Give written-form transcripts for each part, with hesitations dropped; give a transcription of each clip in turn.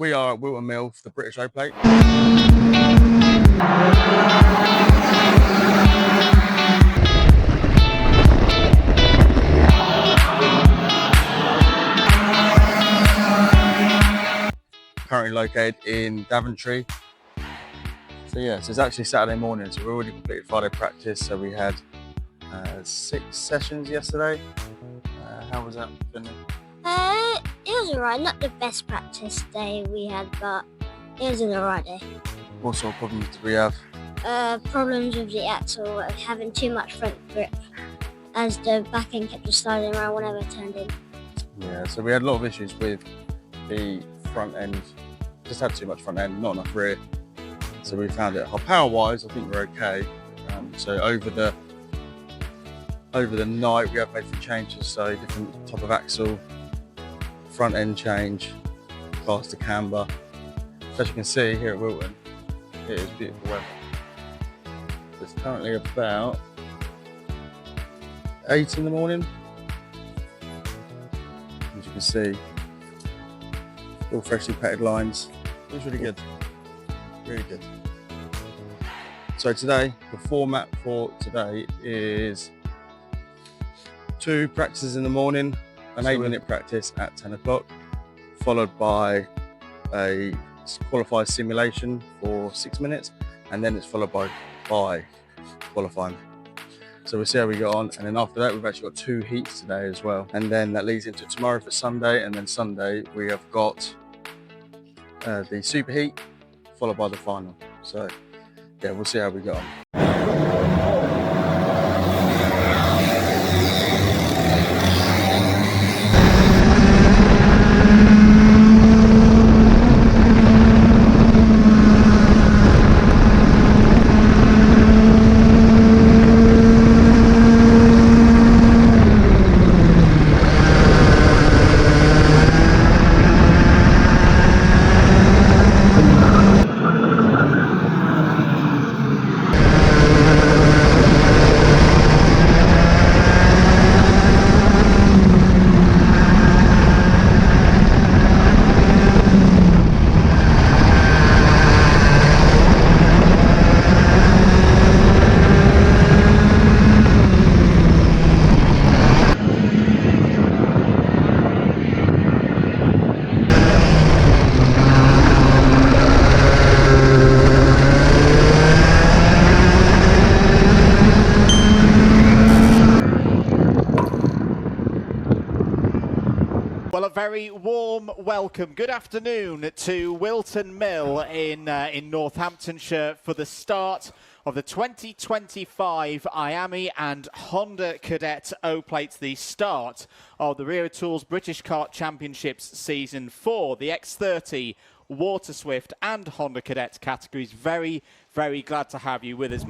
We are at Wilton Mill for the British O Plate. Currently located in Daventry. So yeah, so it's actually Saturday morning, so we already completed Friday practice. So we had 6 sessions yesterday. How was that, Finley? It was alright. Not the best practice day we had, but it was an alright day. What sort of problems did we have? Problems with the axle, having too much front grip, as the back end kept just sliding around whenever it turned in. Yeah, so we had a lot of issues with the front end. Just had too much front end, not enough rear. So we found it power wise, I think we're okay. So over the night we have made some changes, so different type of axle, front end change, faster camber. So as you can see here at Wilton, it is beautiful weather. It's currently about 8 in the morning. As you can see, all freshly painted lines. It was really good, really good. So today, the format for today is 2 practices in the morning, an 8-minute practice at 10 o'clock, followed by a qualified simulation for 6 minutes, and then it's followed by qualifying. So we'll see how we go on, and then after that we've actually got 2 heats today as well, and then that leads into tomorrow for Sunday, and then Sunday we have got the super heat followed by the final. So yeah, we'll see how we go on. Well, a very warm welcome. Good afternoon to Wilton Mill in Northamptonshire for the start of the 2025 Miami and Honda Cadet O-Plates, the start of the Rio Tools British Kart Championships Season 4, the X30, Water Swift and Honda Cadet categories. Very, very glad to have you with us.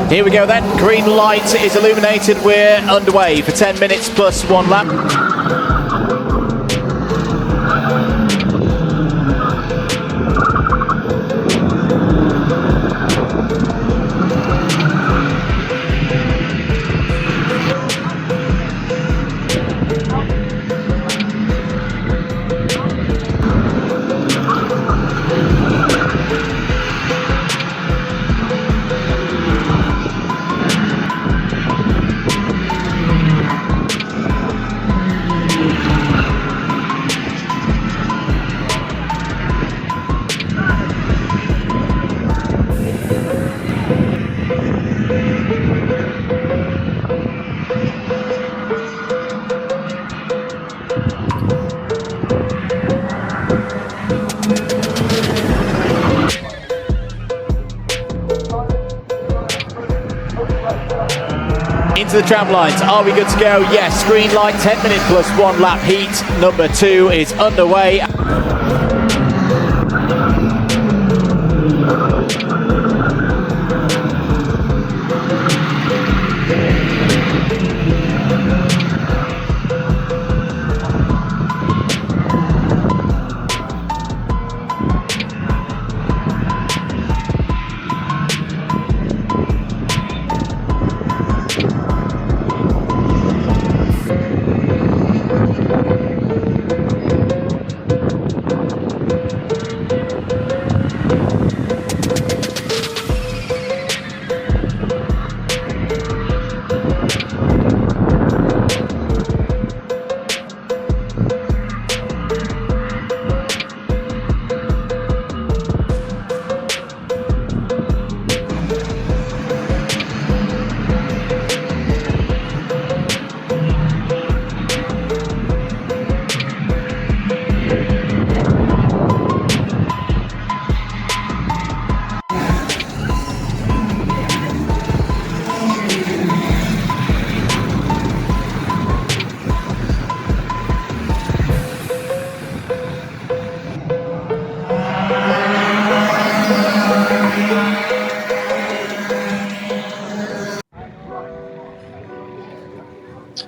Here we go then, green light is illuminated, we're underway for 10 minutes plus 1 lap. Into the tram lines, are we good to go? Yes, green light, 10 minute plus 1 lap heat number 2 is underway.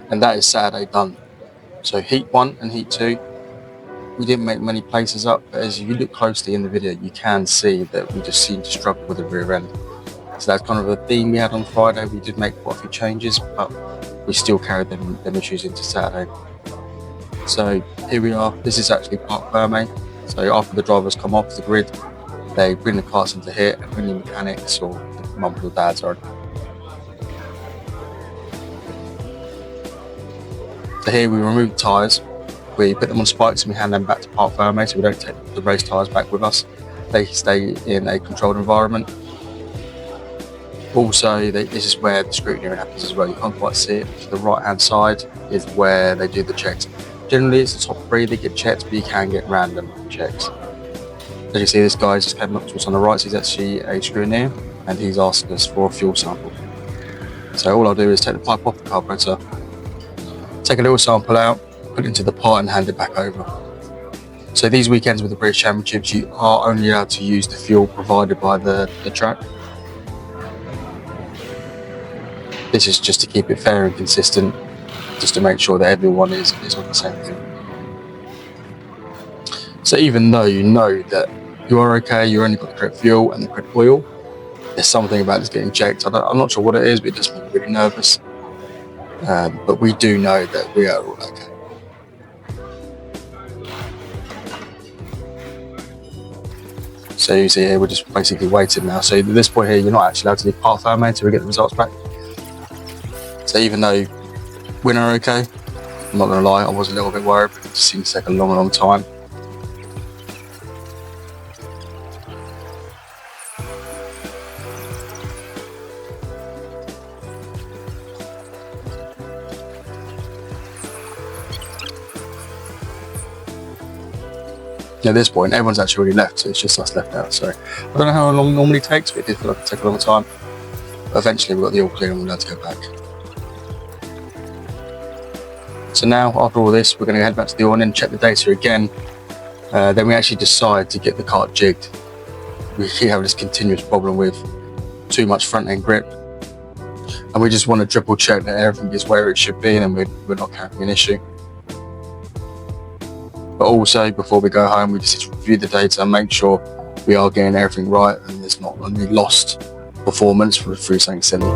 and that is Saturday done. So heat 1 and heat 2, we didn't make many places up, but as you look closely in the video, you can see that we just seem to struggle with the rear end. So that's kind of a theme we had on Friday. We did make quite a few changes, but we still carried them issues into Saturday. So here we are. This is actually Parc Fermé. So after the drivers come off the grid, they bring the carts into here and bring the mechanics or the mums or dads on. So here we remove the tyres, we put them on spikes and we hand them back to Parc Fermé, so we don't take the race tyres back with us. They stay in a controlled environment. Also, this is where the scrutineering happens as well. You can't quite see it. To the right hand side is where they do the checks. Generally it's the top 3 that get checked, but you can get random checks. As you see, this guy just came up to us on the right, so he's actually a scrutineer and he's asked us for a fuel sample. So all I'll do is take the pipe off the carburetor, take a little sample out, put it into the pot and hand it back over. So these weekends with the British Championships, you are only allowed to use the fuel provided by the track. This is just to keep it fair and consistent, just to make sure that everyone is on the same thing. So even though you know that you are okay, you only got the correct fuel and the correct oil, there's something about this getting checked. I'm not sure what it is, but it does make me really nervous. But we do know that we are all okay. So you see here, we're just basically waiting now. So at this point here, you're not actually allowed to leave Parc Fermé until we get the results back. So even though we're okay, I'm not going to lie, I was a little bit worried, but it just seemed to take a long time. At this point, everyone's actually already left, so it's just us left out. So I don't know how long it normally takes, but it did feel like it took a long time. But eventually we got the all clear and we're allowed to go back. So now, after all this, we're going to head back to the awning, check the data again. Then we actually decide to get the kart jigged. We keep having this continuous problem with too much front end grip. And we just want to triple check that everything is where it should be and we're not carrying an issue. But also, before we go home, we just review the data and make sure we are getting everything right and there's not any lost performance through something silly.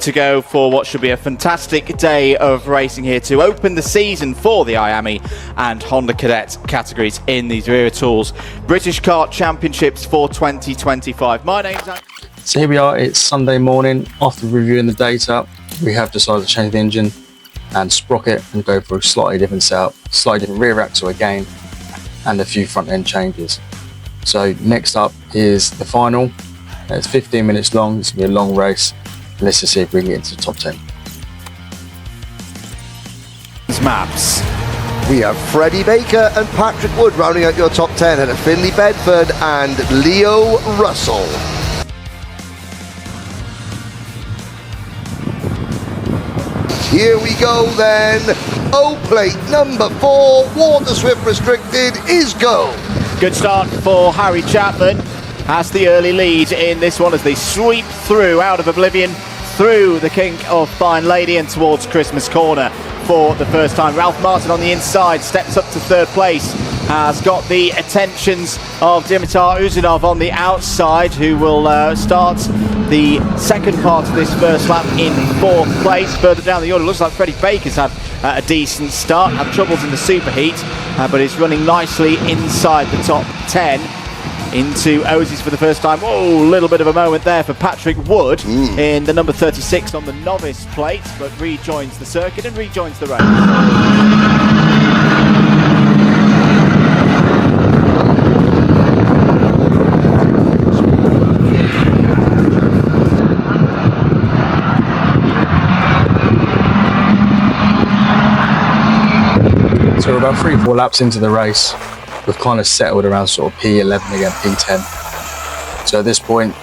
To go for what should be a fantastic day of racing here to open the season for the IAME and Honda Cadet categories in these rear tools British Kart Championships for 2025. My name's Andy. So here we are, it's Sunday morning. After reviewing the data, we have decided to change the engine and sprocket and go for a slightly different setup, slightly different rear axle again, and a few front end changes. So next up is the final. It's 15 minutes long, it's going to be a long race. Let's just see if we can get into the top 10. Maps. We have Freddie Baker and Patrick Wood rounding out your top 10, and Finley Bedford and Leo Russell. Here we go then. O plate number 4, Water Swift Restricted is go. Good start for Harry Chapman. Has the early lead in this one as they sweep through out of oblivion, through the kink of Fine Lady and towards Christmas Corner for the first time. Ralph Martin on the inside steps up to third place, has got the attentions of Dimitar Uzunov on the outside, who will start the second part of this first lap in fourth place. Further down the order, looks like Freddie Baker's had a decent start, had troubles in the superheat, but is running nicely inside the top 10. Into Ozies for the first time. Oh, a little bit of a moment there for Patrick Wood in the number 36 on the novice plate, but rejoins the circuit and rejoins the race. So we're about 3-4 laps into the race. We've kind of settled around sort of P11 again, P10. So at this point,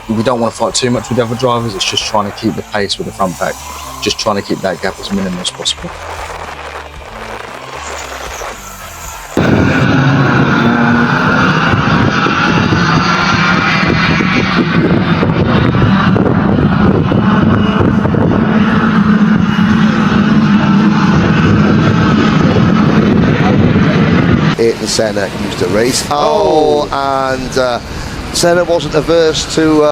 we don't want to fight too much with the other drivers. It's just trying to keep the pace with the front pack. Just trying to keep that gap as minimal as possible. Ayrton Senna used to race. Oh, and Senna wasn't averse to...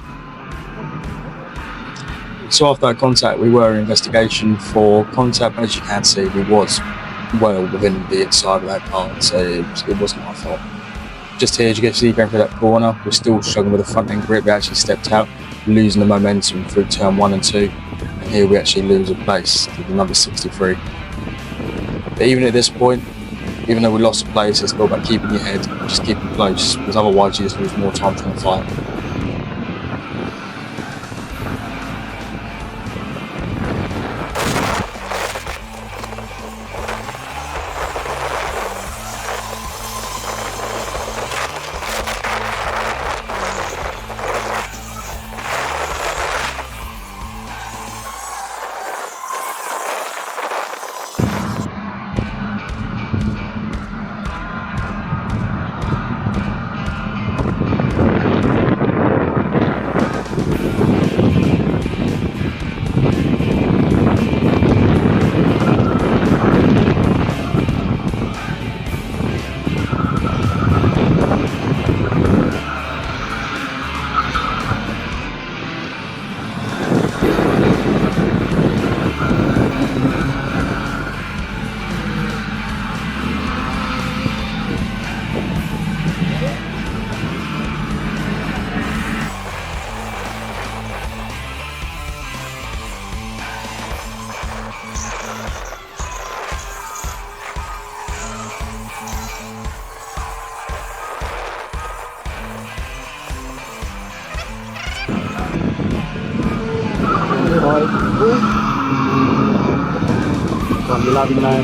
So after that contact, we were in investigation for contact, but as you can see, we was well within the inside of that car, so it wasn't my fault. Just here, as you can see, going through that corner, we're still struggling with the front end grip. We actually stepped out, losing the momentum through turn 1 and 2, and here we actually lose a place to the number 63. But even at this point, even though we lost a place, it's all about keeping your head, just keeping close, because otherwise you just lose more time trying to fight. Còn 15 này.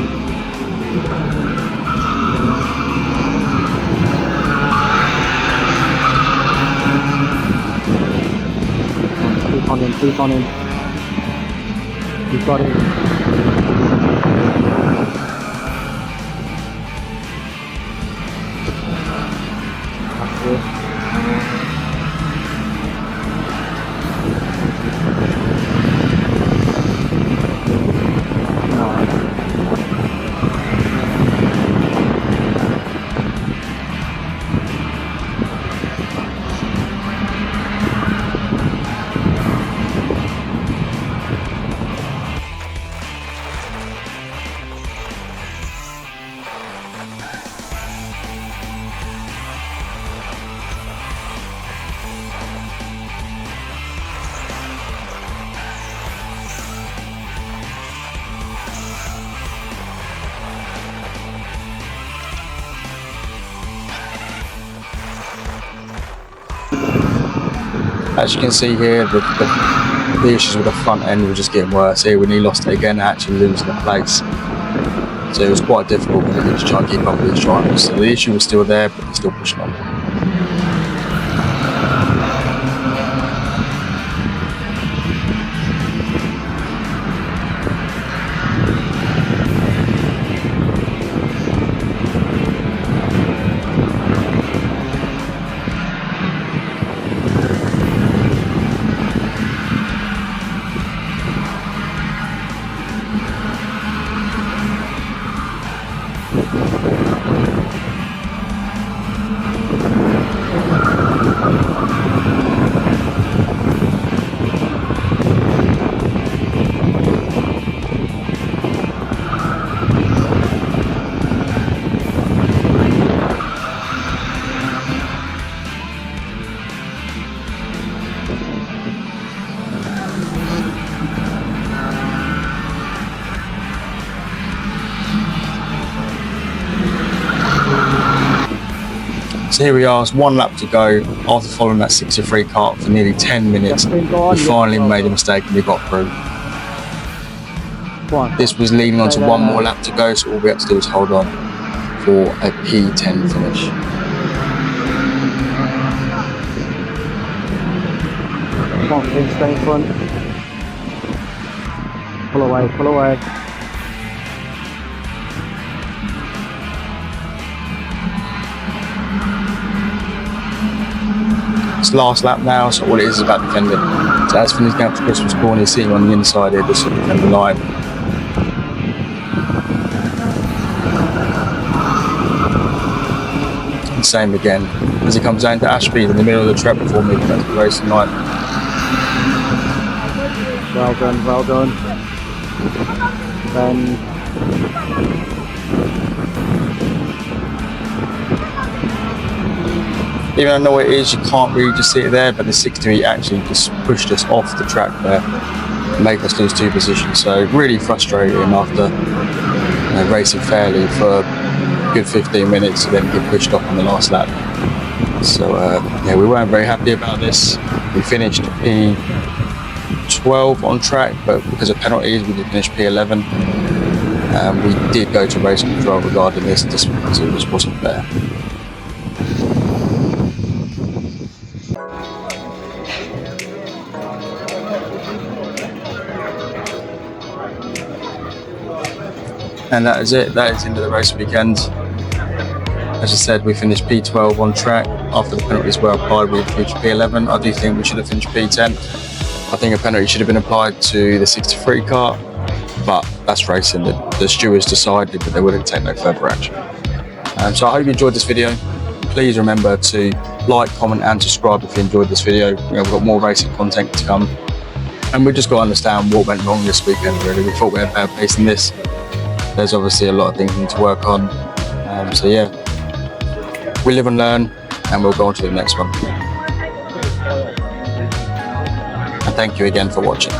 Two con in. You got it. As you can see here, the issues with the front end were just getting worse. Here, when he lost it again, actually losing the place. So it was quite difficult when he was trying to keep up with his drivers. So the issue was still there, but he's still pushing on. So here we are, it's 1 lap to go. After following that 63 kart for nearly 10 minutes, we finally made a mistake and we got through. This was leading on to 1 more lap to go, so all we had to do was hold on for a P10 finish. Come on, stay in front. Pull away, pull away. It's last lap now, so all it is about defending. So as Finney's going up to Christmas corner, he's sitting on the inside here just to defend the line. same again. As he comes down to Ashby in the middle of the track before me, that's the race tonight. Well done, well done. Then even though I know it is, you can't really just see it there, but the 60 actually just pushed us off the track there, make us lose 2 positions. So really frustrating after racing fairly for a good 15 minutes to then get pushed off on the last lap. So yeah, we weren't very happy about this. We finished P12 on track, but because of penalties we did finish P11. We did go to race control regarding this just because it just wasn't fair. And that is it. That is into the race weekend. As I said, we finished P12 on track. After the penalties were applied, we finished P11. I do think we should have finished P10. I think a penalty should have been applied to the 63 car, but that's racing. The stewards decided that they wouldn't take no further action. So I hope you enjoyed this video. Please remember to like, comment and subscribe if you enjoyed this video. We've got more racing content to come. And we've just got to understand what went wrong this weekend, really. We thought we had better pace than this. There's obviously a lot of things we need to work on. So yeah, we live and learn, and we'll go on to the next one. And thank you again for watching.